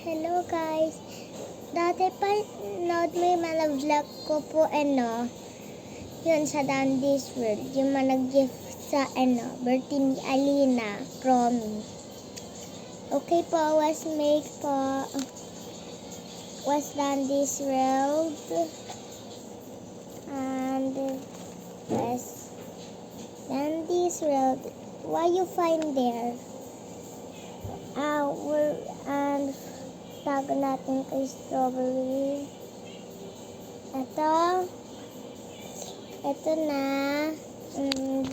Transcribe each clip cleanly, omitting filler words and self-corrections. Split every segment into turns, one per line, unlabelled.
Hello guys! Dati pa nood mo yung mga vlog ko po yun sa Dandy's World, yung mga nag-gift sa birthday ni Alina, Romy. Okay po, was Dandy's World and yes, Dandy's World. Why you find there? And tago natin kay Strawberry. Ito na. And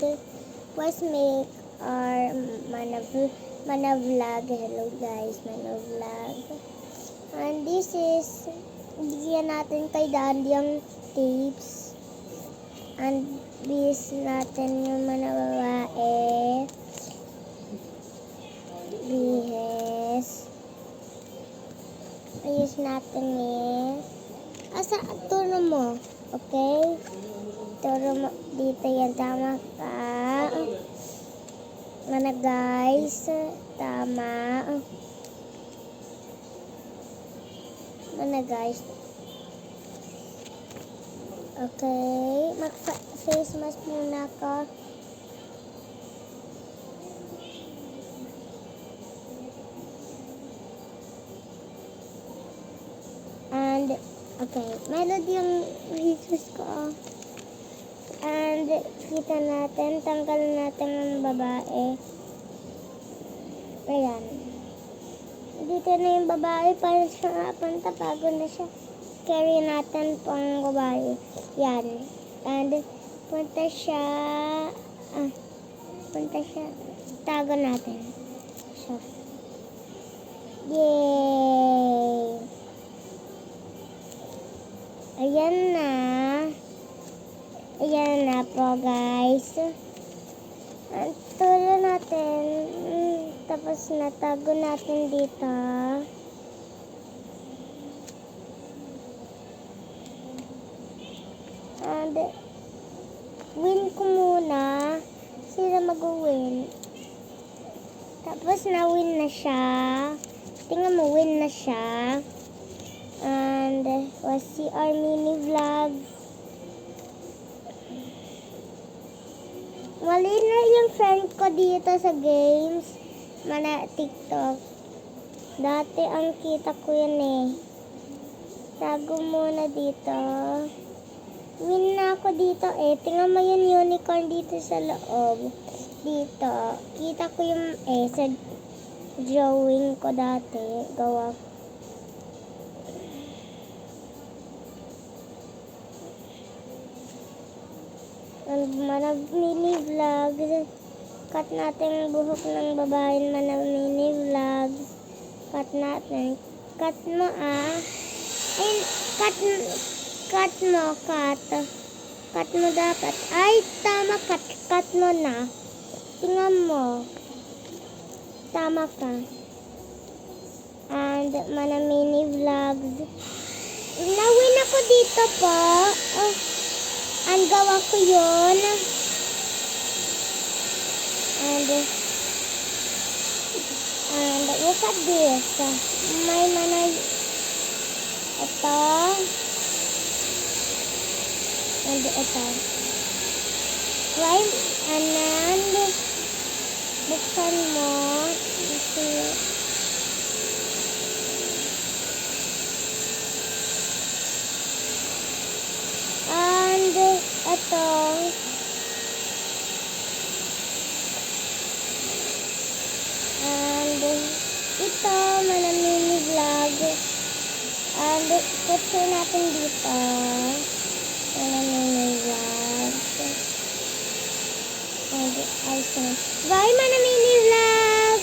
was make our mana vlog. Hello guys, mana vlog. And this is, bigyan natin kay Dandy ang tips. And this natin yung mana babae. Bihes. Ayos natin Asa, turo mo. Okay? Turo mo. Dito yan. Tama ka. Mana guys. Tama. Mana guys. Okay. Mag-face mask muna ako. Okay, melody yung videos ko. And kita natin, tanggalin natin ang babae. Ayan. Dito na yung babae, para siya punta, bago na siya. Carry natin pang babae. Yan. And punta siya, tago natin. So, yay! Ayan na po guys. Tulo natin. Tapos natago natin dito. And win ko muna. Sila mag-win. Tapos na-win na siya. Tingnan mo, win na siya. And was see our mini vlog. Mali na yung friend ko dito sa games. Mana TikTok. Dati ang kita ko yan Tago muna dito. Win na ako dito Tingnan mo yung unicorn dito sa loob. Dito. Kita ko yung sa drawing ko dati. Gawa ko. Mana mini vlog. Cut natin ang buhok ng babae. Mana mini vlog. Cut natin. Cut mo Ay, cut mo. Cut mo dapat. Ay, tama. Cut mo na. Tingnan mo. Tama ka. And mana mini vlogs. Nawin ako dito po. Ang gawa ko yun. And look at this. May mana ito. And ito. Right? And then buksan mo. Ito, mana mini vlog. And picture natin dito. Mana mini vlog. And bye, mana mini vlog.